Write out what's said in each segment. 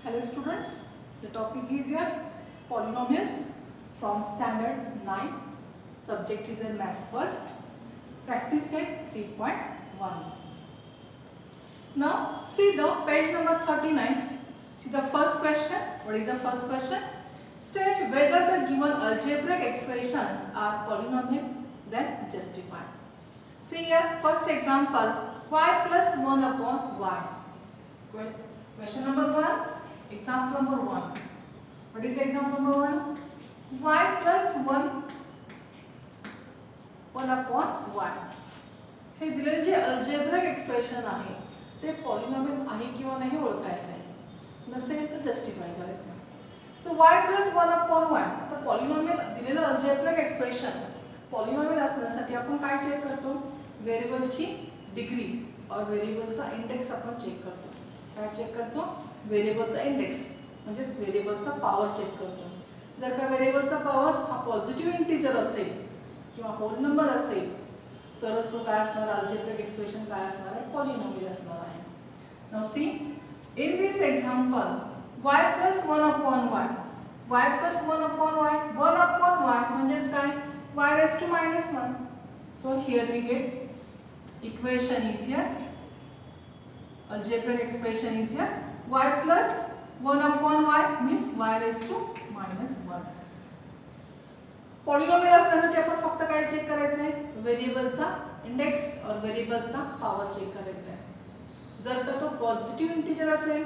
Hello students, the topic is here polynomials from standard 9. Subject is in math first. Practice set 3.1. Now see the page number 39. See the first question. What is the first question? State whether the given algebraic expressions are polynomial, then justify. See here first example, y plus 1 upon y. Question number 1. Example number 1. What is the example number 1? Y plus 1 upon y. हे दिलेले जे algebraic expression आहे ते polynomial आहे किंवा नाही ओळखायचं आहे. नसेल तर जस्टिफाय करायचं. सो y plus 1 upon y. तर पॉलिनॉमियल दिलेलं अल्जेब्रिक एक्सप्रेशन पॉलिनॉमियल असण्यासाठी आपण काय चेक करतो? व्हेरिएबलची डिग्री और व्हेरिएबलचा इंडेक्स आपण चेक करतो. काय चेक करतो? व्हेरिएबलचा इंडेक्स म्हणजे व्हेरिएबलचा पॉवर चेक करतो. जर का व्हेरिएबलचा पॉवर हा पॉझिटिव्ह इंटिजर असेल किंवा होल नंबर असेल तरच तो काय असणार? अल्जेब्रिक एक्सप्रेशन काय असणार आहे? पॉलिनॉमियल असणार आहे. Now see in this example y plus 1 upon y. y plus 1 upon y. 1 upon y म्हणजेच काय? y raised to minus 1. So here we get equation is here. Algebraic expression is here. Y plus 1 upon y means y raised to minus 1. Polynomial असण्यासाठी आपण फक्त काय check करायचं आहे? व्हेरिएबलचा index और व्हेरिएबलचा पॉवर चेक करायचा आहे. जर का तो पॉझिटिव्ह इंटिजर असेल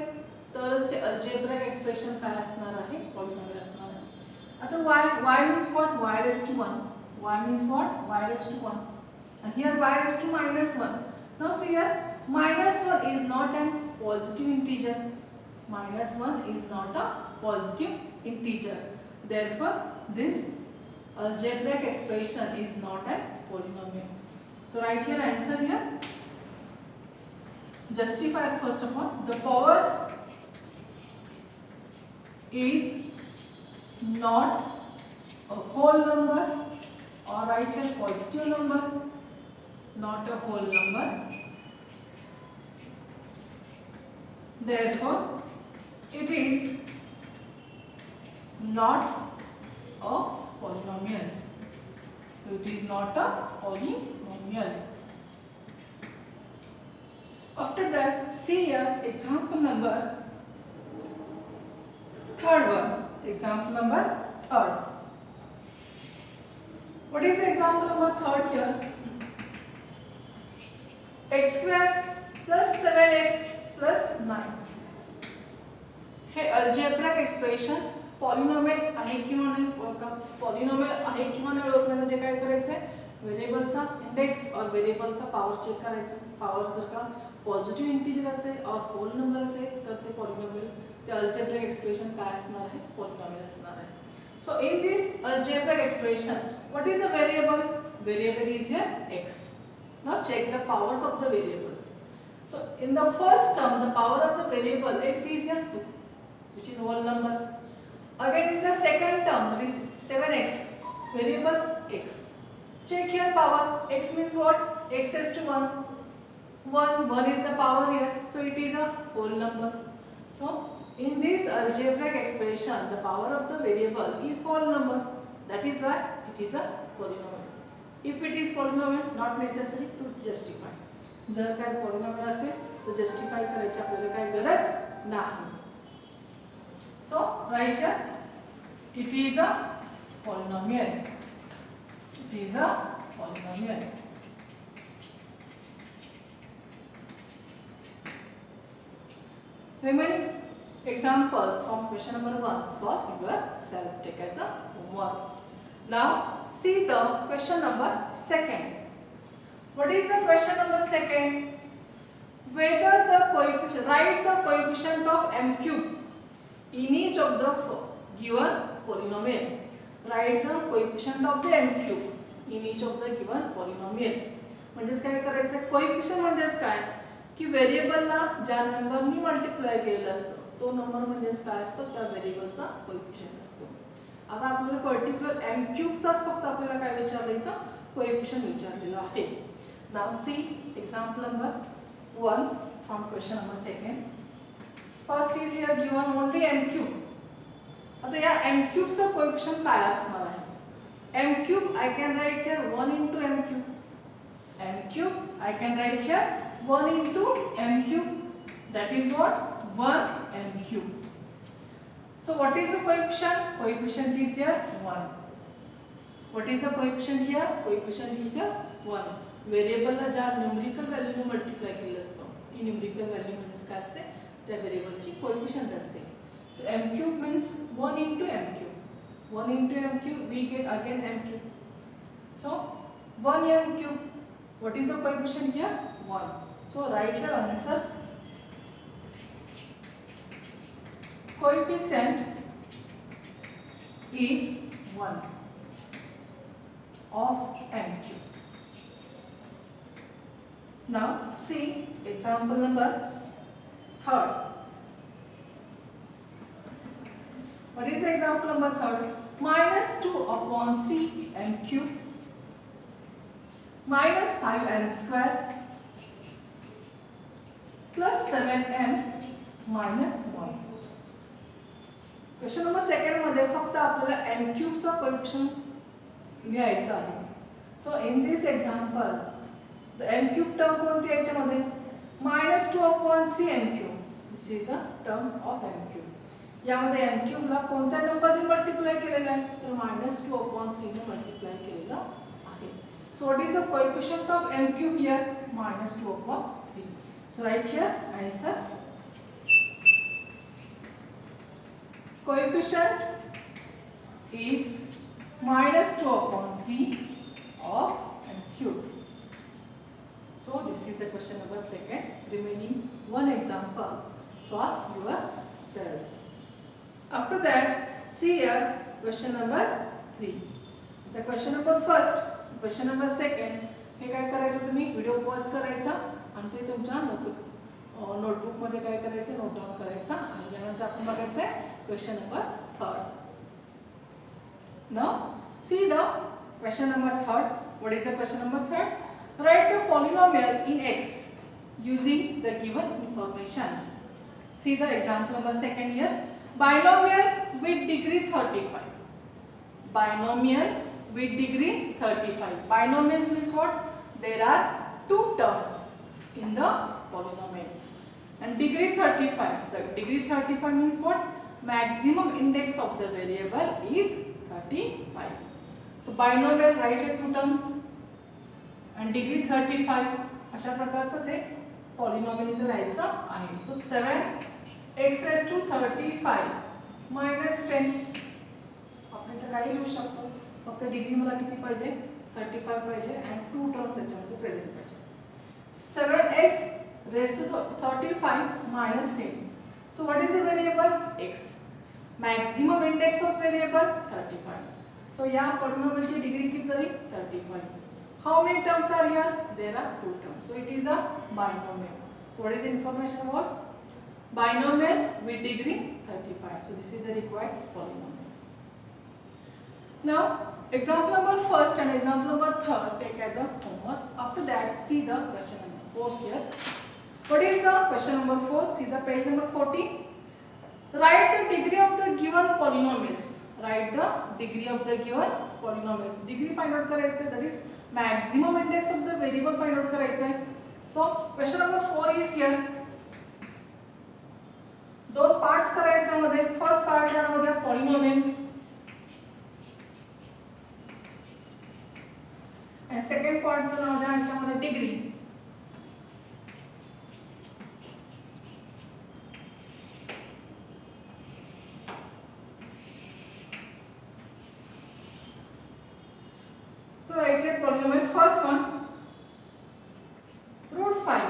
तरच ते अल्जेब्रिक एक्सप्रेशन काय असणार आहे? पॉलिनॉमियल असणार आहे. आता y means what? y raised to 1. y means what? y raised to 1. And here y raised to minus 1. Now see here minus 1 is not an positive integer. Minus 1 is not a positive integer. Therefore, this algebraic expression is not a polynomial. So write here answer here. Justify first of all. The power is not a whole number, or write here positive number, not a whole number. Therefore, it is not a polynomial. So it is not a polynomial. After that, see here example number third one. Example number third. What is the example number third here? X square plus 7x plus 9. Hey algebraic expression polynomial आहे किंवा नाही ओळखा. Polynomial आहे किंवा नाही ओळखण्यासाठी काय करायचं आहे? व्हेरिएबलचा इंडेक्स और व्हेरिएबलचा पॉवर चेक करायचं. पॉवर जर का पॉझिटिव्ह इंटिजर असेल और होल नंबर असेल तर ते पॉलिनॉमियल ते अल्जेब्रिक एक्सप्रेशन काय असणार आहे? पॉलिनॉमियल असणार आहे. So in this algebraic expression what is the variable? Variable is here x. Now check the powers of the variables. So in the first term, the power of the variable x is here 2, which is whole number. Again in the second term, that is 7x, variable x. Check here power. X means what? X raised to 1. 1 is the power here, so it is a whole number. So in this algebraic expression, the power of the variable is whole number. That is why it is a polynomial. If it is polynomial, not necessary to justify. जर काय polynomial असेल तर justify करायची आपल्याला काय गरज नाही. So right here it is a polynomial. It is a polynomial. Remaining examples from question number 1 solve yourself. Take as a homework. Now see the question number 2. What is the question number 2? Whether the coefficient, write the coefficient of m cube in each of the given polynomial. Write the coefficient of the m cube in each of the given polynomial. म्हणजेच काय करायचं? Coefficient म्हणजेच काय की व्हेरिएबलला ज्या नंबरनी multiply केलेलं असतं तो नंबर म्हणजेच काय असतो? त्या व्हेरिएबलचा कोएफिशिएंट असतो. आता आपल्याला पर्टिक्युलर m क्यूबचाच फक्त आपल्याला काय विचारलं इथं? कोएफिशिएंट विचारलेलं आहे. Now see example number 1 from question number 2. First is here given only m cube. आता या m क्यूब चा कोएफिशिएंट काय असणार आहे? m cube I can write here 1 into m cube. m cube I can write here 1 into m cube. That is what? 1 m cube. So what is the coefficient? Coefficient is here 1. What is the coefficient here? Coefficient is here 1. Variable ला ज्या numerical value ने multiply केलं असतं ती numerical value म्हणजे काय असते? त्या व्हेरिएबलची कोएफिशिएंट असते. So m cube means 1 into m cube. 1 into m cube we get again m cube. So 1 m cube. What is the coefficient here? 1. So write your answer. Coefficient is 1 of m cube. Now see example number 3rd. What is the example number 3rd? Minus 2 upon 3 m cube minus 5m square plus 7m minus 1. Question number 2 मध्ये फक्त आपल्याला m cube चा coefficient लिहायचा आहे. So in this example the m cube term कोणती आहे याच्यामध्ये? -2 upon 3 m cube. This is the term of m cube. यामध्ये m cube ला कोणत्या नंबरने मल्टिप्लाय केलेला आहे? तर -2 upon 3 ने मल्टिप्लाय केलेला आहे. So what is the coefficient of m cube here? -2 upon 3. So right here answer. Coefficient is -2 upon 3 of m cube. So this is the question number 2. Remaining one example. Solve yourself. After that, see here question number 3. The question number 1st, question number 2nd. हे काय करायचं तुम्ही video pause करायचा आणि ते तुमच्या notebook मध्ये काय करायचं नोट डाउन करायचा आणि यानंतर आपण बघायचं आहे question number 3rd. Now see the question number 3rd. What is the question number 3rd? Write the polynomial in x using the given information. See the example number 2nd here. Binomial with degree 35. Binomial with degree 35. Binomials means what? There are two terms in the polynomial. And degree 35. The degree 35 means what? Maximum index of the variable is 35. So binomial write here two terms and degree 35 अशा प्रकारचं ते polynomial इथे लिहायचं आहे. सो 7x raised to 35 minus 10. आपण इथे काही लिहू शकतो. फक्त डिग्री मला किती पाहिजे? 35 पाहिजे and two terms याच्यामध्ये प्रेझेंट पाहिजे. 7x raised to 35 minus 10. So what is the variable? X. Maximum index of variable 35. So या polynomial की degree किती झाली? 35. How many terms are here? There are two terms. So it is a binomial. So what is the information was? Binomial with degree 35. So this is the required polynomial. Now example number 1st and example number 3rd take as a homework. After that see the question number 4 here. What is the question number 4? See the page number 40. Write the degree of the given polynomials. Write the degree of the given polynomials. Degree find out करायचं आहे. That is maximum index of the variable find out करायचं आहे. So question number 4 is here. दोन parts करायच्या मध्ये first part नाव द्या polynomial आणि second पार्टचं नाव द्या याच्यामध्ये degree. So write here polynomial. First one root 5.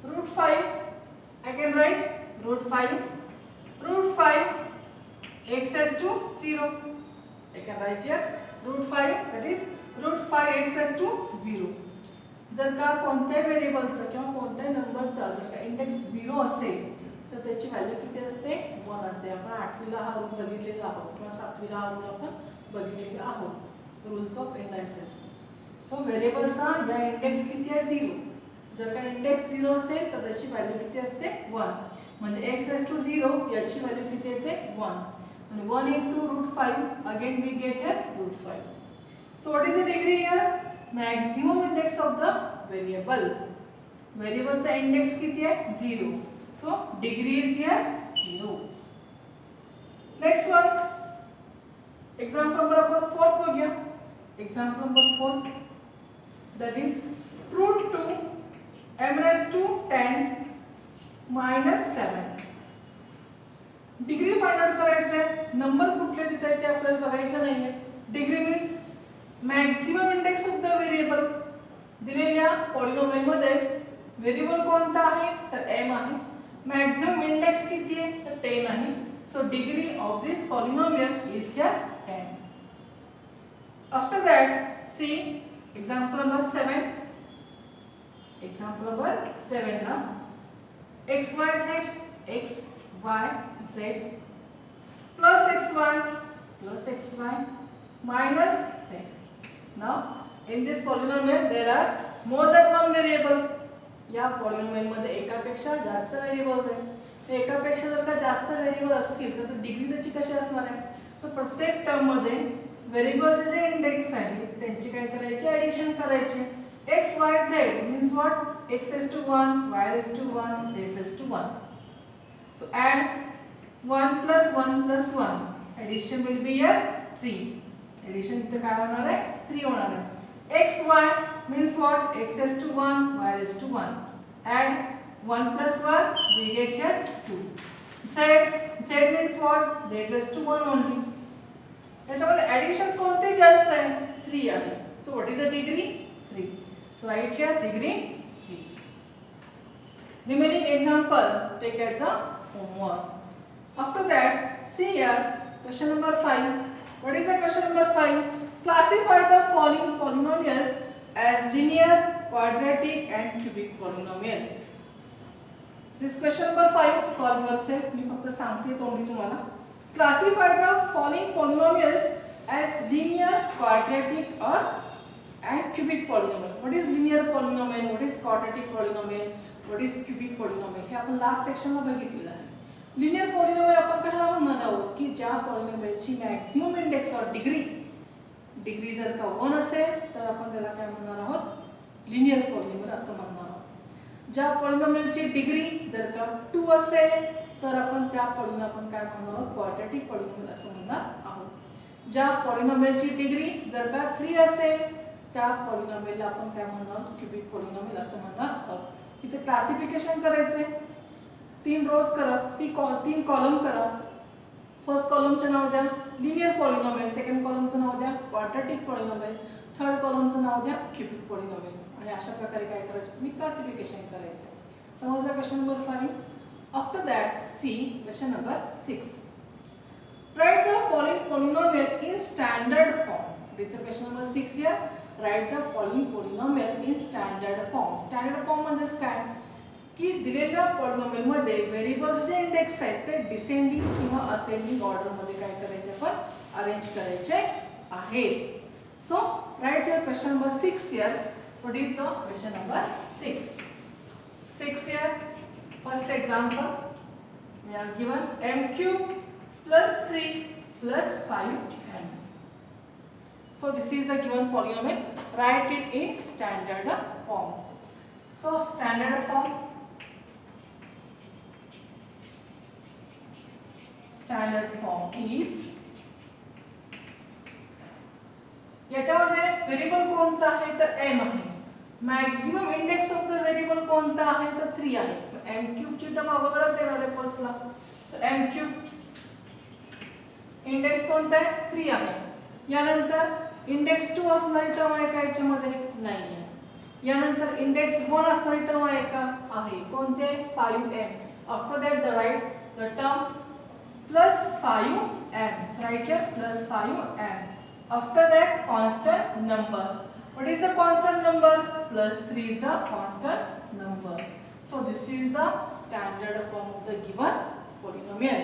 Root 5 I can write root 5 x raised to 0. I can write here root 5 that is root 5 x raised to 0. जर का कोणत्याही व्हेरिएबलचा किंवा कोणत्याही नंबरचा जर का इंडेक्स 0 असेल तर त्याची व्हॅल्यू किती असते? 1 असते. आपण 8वीला हा रूल बघितलेला आहोत किंवा 7वीला हा रूल आपण बघितलेला आहोत. Rules of indices. सो व्हेरिएबलचा या इंडेक्स किती आहे? 0. जर का इंडेक्स 0 असेल तर त्याची व्हॅल्यू किती असते? 1. म्हणजे x raised to 0 याची व्हॅल्यू किती येते 1 आणि 1 into √5 again we get here √5. So what is the degree here? Maximum index of the variable. Variable चा index किती आहे 0. So degree is here 0. Next one. Example number आपण 4 बघूया. Example number 4, that is √2 m raised to 10 minus 7. Degree find out करायचं आहे. Number कुठले देत आहेत ते आपल्याला बघायचं नाहीये. Degree means maximum index of the variable. दिलेल्या पॉलिनोमियल मध्ये व्हेरिएबल कोणता आहे तर m आहे. मॅक्सिमम इंडेक्स किती आहे तर 10 आहे. So degree of this polynomial is 10. After that see example number 7. Example number 7 now. x y z plus xy minus z. Now in this polynomial there are more than one variable. या polynomial मध्ये एकापेक्षा जास्त variables आहेत. एकापेक्षा जर का जास्त variable असतील तर डिग्री त्याची कशी असणार आहे तर प्रत्येक टर्म मध्ये व्हेरिएबलचे जे इंडेक्स आहेत त्यांची काय करायची ऍडिशन करायची. x y z means what? x raised to 1, y raised to 1, z raised to 1. So add 1 plus 1 plus 1. Addition will be here 3. Addition इथे काय होणार आहे 3 होणार आहे. x y means what? x raised to 1, y raised to 1. Add 1 plus 1 we get here 2. z means what? z raised to 1 only. याच्यामध्ये addition कोणती जास्त आहे 3 आहे. So what is the degree? 3. So write here degree 3. Remaining example take as a homework. After that see here question number 5. What is the question number 5? Classify the following polynomials as linear, quadratic and cubic polynomial. This question number 5 solve yourself. मी फक्त सांगते तोंडी तुम्हाला. Classify the following polynomials as linear, quadratic or and cubic polynomial. What is linear polynomial? What is quadratic polynomial? What is cubic polynomial? हे आपण last section ला बघितलेलं आहे. Linear polynomial आपण कशाला म्हणणार आहोत की ज्या पॉलिनोमियलची मॅक्सिमम इंडेक्स और डिग्री जर का 1 असेल तर आपण त्याला काय म्हणणार आहोत लिनियर पॉलिनोमियल असं म्हणणार आहोत. ज्या पॉलिनोमियलची डिग्री जर का 2 असेल तर आपण त्या पॉलिनोमियल आपण काय म्हणणार आहोत क्वाड्रॅटिक पॉलिनोमियल असं म्हणणार आहोत. ज्या पॉलिनोमियलची डिग्री जर का 3 असेल त्या पॉलिनोमियलला आपण काय म्हणणार आहोत क्यूबिक पॉलिनोमियल असं म्हणणार आहोत. इथे क्लासिफिकेशन करायचे 3 रोज करा 3 कॉलम करा. फर्स्ट कॉलमचं नाव द्या लिनियर पॉलिनोमियल, सेकंड कॉलमचं नाव द्या क्वाड्रॅटिक पॉलिनोमियल, थर्ड कॉलमचं नाव द्या क्यूबिक पॉलिनोमियल आणि अशा प्रकारे काय करायचं तुम्ही क्लासिफिकेशन करायचं. समजलं question number 5. After that, see question number 6. Write the following polynomial in standard form. This is question number 6 here. Write the following polynomial in standard form. Standard form म्हणजे काय की दिलेल्या पॉलिनोमियल मध्ये व्हेरिएबल्स जे index आहेत ते descending किंवा ascending order मध्ये काय करायचे आपण अरेंज करायचे आहेत. So write your question number 6 here. What is the question number 6? 6 here. First example, we are given m cube plus 3 plus 5m. So this is the given polynomial. Write it in standard form. So standard form. Standard form is याच्यामध्ये variable कोणता आहे तर m आहे. Maximum index of the variable कोणता आहे तर 3 आहे. m cube ची टर्म अगोदरच येणार आहे फर्स्टला. सो m क्यूब इंडेक्स कोणता आहे 3 आहे. यानंतर इंडेक्स 2 असणारी टर्म आहे का याच्यामध्ये नाही आहे. यानंतर इंडेक्स 1 असणारी टर्म आहे का आहे. कोणते 5m. After that the right the term plus 5m. So write here plus 5m. After that constant number. What is the constant number? Plus 3 is the constant number. So this is the standard form of the given polynomial.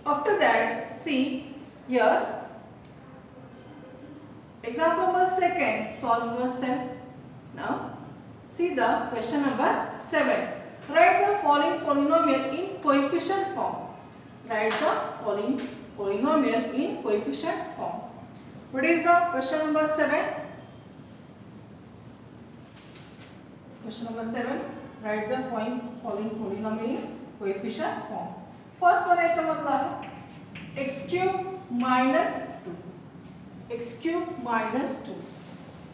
After that see here example number 2. Solve yourself. Now see the question number 7. Write the following polynomial in coefficient form. Write the following polynomial in coefficient form. What is the question number 7? Question number 7. Write the following polynomial in coefficient form. First one याच्यामधला आहे x cube minus 2. x cube minus 2.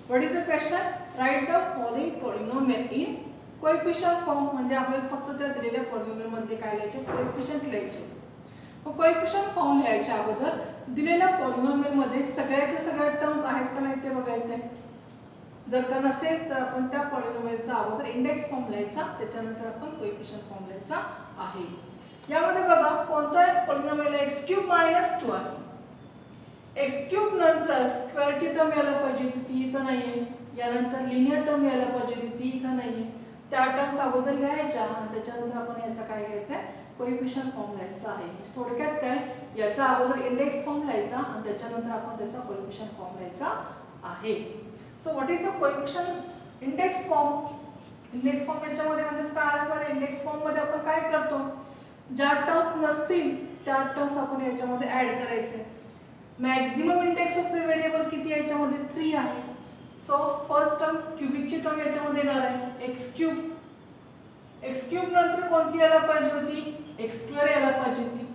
What is the question? Write the following polynomial in coefficient form. म्हणजे आपल्याला फक्त त्या दिलेल्या polynomial मध्ये काय लिहायचे, coefficient लिहायचे. मग कोएफिशिएंट फॉर्म लिहायच्या अगोदर दिलेल्या पॉलिनॉमियल मध्ये सगळ्याच्या सगळ्या टर्म्स आहेत का नाही ते बघायचे. जर का नसेल तर आपण त्या पॉलिनॉमियलचा अगोदर इंडेक्स फॉर्म लिहायचा, त्याच्यानंतर आपण कोएफिशिएंट फॉर्म लिहायचा आहे. यामध्ये बघा कोणता पॉलिनॉमियल x क्यूब मायनस 2 आहे. x क्यूब नंतर स्क्वेअरची टर्म यायला पाहिजे ती इथं नाहीये. यानंतर लिनियर टर्म यायला पाहिजे ती इथं नाहीये. त्या टर्म्स अगोदर लिहायच्या आणि त्याच्यानंतर आपण याचा काय घ्यायचा आहे, कोएफिशिएंट फॉर्म लिहायचा आहे. थोडक्यात काय, याचा अगोदर इंडेक्स फॉर्म लिहायचा आणि त्याच्यानंतर आपण त्याचा कोएफिशिएंट फॉर्म लिहायचा आहे. So what is the coefficient index form? Index form याच्यामध्ये म्हणजे काय असणार, इंडेक्स फॉर्म मध्ये आपण काय करतो, ज्या टर्म्स नसतील त्या टर्म्स आपण याच्यामध्ये ऍड करायचे. Maximum index of the variable किती आहे याच्यामध्ये 3 आहे. सो फर्स्ट टर्म क्यूबिकची टर्म याच्यामध्ये येणार आहे x क्यूब. x क्यूब नंतर कोणती यायला पाहिजे होती, x स्क्वेअर यायला पाहिजे होती.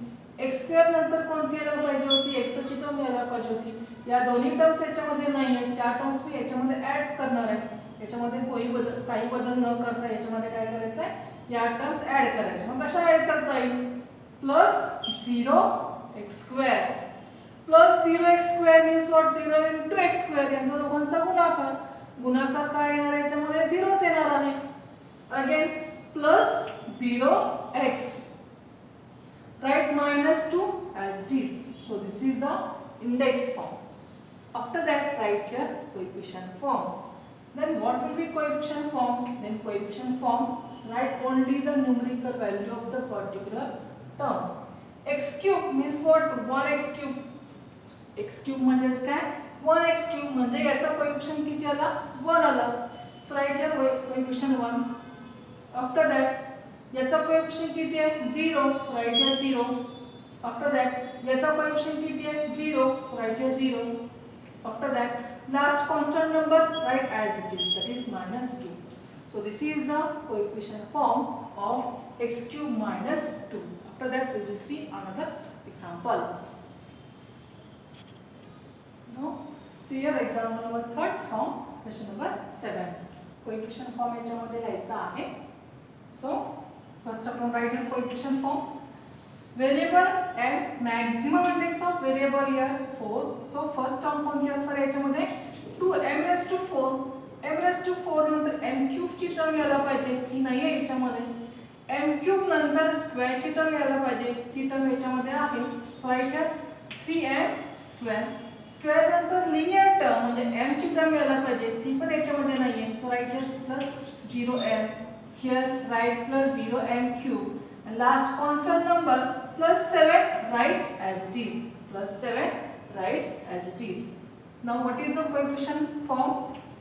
x स्क्वेअर नंतर कोणती यायला पाहिजे होती, x ची टर्म यायला पाहिजे होती. या दोन्ही टर्म्स याच्यामध्ये नाही आहेत, त्या टर्म्स मी याच्यामध्ये ऍड करणार आहे. याच्यामध्ये काही बदल न करता याच्यामध्ये काय करायचं आहे, या टर्म्स ऍड करायच्या. मग कशा ऍड करता येईल, plus 0x square plus 0x square means what, 0 into x square यांचा दोघांचा गुणाकार. गुणाकार काय येणार आहे याच्यामध्ये, 0च येणार आहे. Again plus 0x, right, minus 2 as it is. So this is the index form. After that write your coefficient form. Then what will be coefficient form? Then coefficient form, write only the numerical value of the particular terms. x cube means what, 1x cube. x cube म्हणजेच काय, 1x cube म्हणजे याचा coefficient किती आला, 1 आला. So right here coefficient 1. After that याचा coefficient किती आहे, 0. So right here 0. After that याचा कोएफिशिएंट किती आहे, 0. So right here 0. After that last constant number, right as it is, that is -2. So this is the coefficient form of x cube minus 2. After that we will see another example. Now see your example number 3rd from question number 7. Coefficient form याच्यामध्ये लिहायचा आहे. So first of all write the coefficient form. Variable and maximum index of variable here 4. So first term कोणती असणार याच्यामध्ये, 2m raised to 4. m raised to 4 नंतर m cube ची term यायला पाहिजे, ती नाही आहे याच्यामध्ये. m cube नंतर स्क्वेअर ची टर्म यायला पाहिजे, ती टर्म याच्यामध्ये आहे. So right here 3m square. Square नंतर लिनियर टर्म म्हणजे m ची टर्म यायला पाहिजे, ती पण याच्यामध्ये नाही आहे. So right here plus 0m. Here right plus 0m cube. And last constant number plus 7, write as it is. Plus 7, write as it is. Now what is the coefficient form?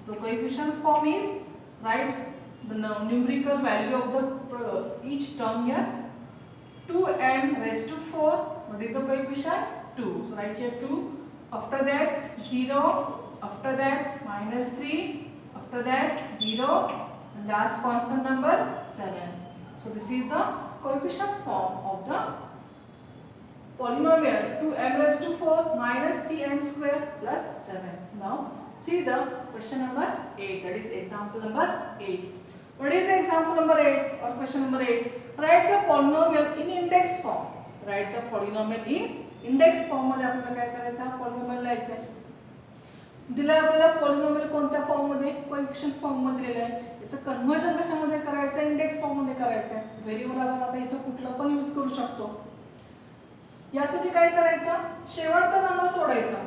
The coefficient form is, write the numerical value of the each term here. 2m raised to 4. What is the coefficient? 2. So write here 2. After that 0. After that -3. After that 0. And last constant number 7. So this is the coefficient form of the polynomial 2m raised to 4 minus 3m square plus 7. Now see the question number 8, that is example number 8. What is example number 8 or question number 8? Write the polynomial in index form. Write the polynomial in index form मध्ये आपल्याला काय करायचं आहे, polynomial लिहायचं आहे. दिला आपल्याला polynomial कोणत्या फॉर्म मध्ये, coefficient फॉर्म मध्ये दिलेला आहे. याचं कन्वर्जन कशामध्ये करायचं आहे, इंडेक्स फॉर्म मध्ये करायचं आहे. व्हेरिएबल आपण आता इथं कुठला पण यूज करू शकतो. यासाठी काय करायचं, शेवटचा नंबर सोडायचा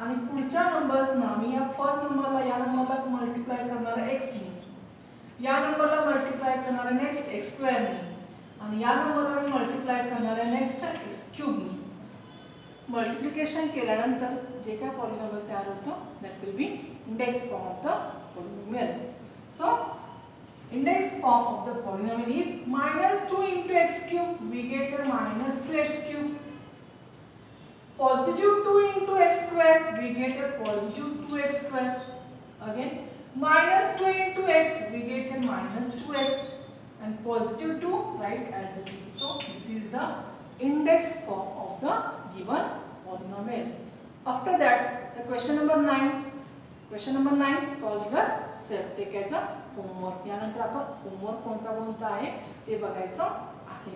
आणि पुढच्या नंबर्सना मी या फर्स्ट नंबरला या नंबरला मल्टिप्लाय करणार आहे x ने, या नंबरला मल्टिप्लाय करणार आहे नेक्स्ट x स्क्वेअर ने आणि या नंबरला मी मल्टिप्लाय करणार आहे नेक्स्ट x क्यूब ने. मल्टिप्लिकेशन केल्यानंतर जे काय पॉलिनॉमियल तयार होतं, that will be index form of the polynomial. So Index form of the polynomial is -2 into x cube. We get a -2x cube. Positive 2 into x square. We get a positive 2x square. Again -2 into x. We get a -2x. And positive 2 right as it is. So this is the index form of the given polynomial. After that, the question number 9. Question number 9, solve yourself. Take as a homework. यानंतर आपण homework कोणता आहे ते बघायचं आहे.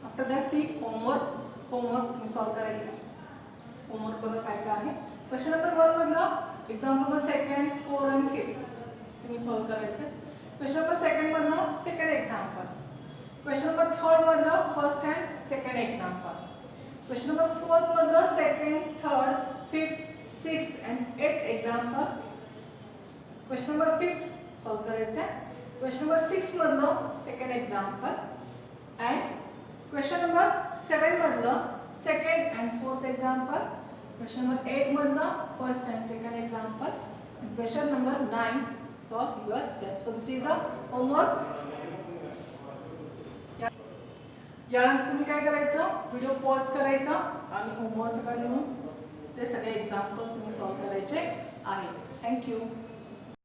After that, see homework तुम्ही solve करायचं. Homework बघा काय काय आहे. Question number 1 मधलं example number 2, 4 and 5 तुम्ही solve करायचं. Question number 2 मधलं second example. Question number 3 मधलं first and second example. Question number 4 मधलं second, third, fifth, 6th and 8th example. Question number 5 solve करायचं आहे. Question number 6 मधलं second example and question number 7 मधलं second and fourth example. Question number 8 मधलं first and second example. And question number 9 solve yourself. So this is the homework. यानंतर तुम्ही काय करायचं, video pause करायचा आणि होमवर्क सगळं लिहून ते सगळे एक्झाम्पल्स तुम्ही सॉल्व करायचे आहेत. थँक्यू.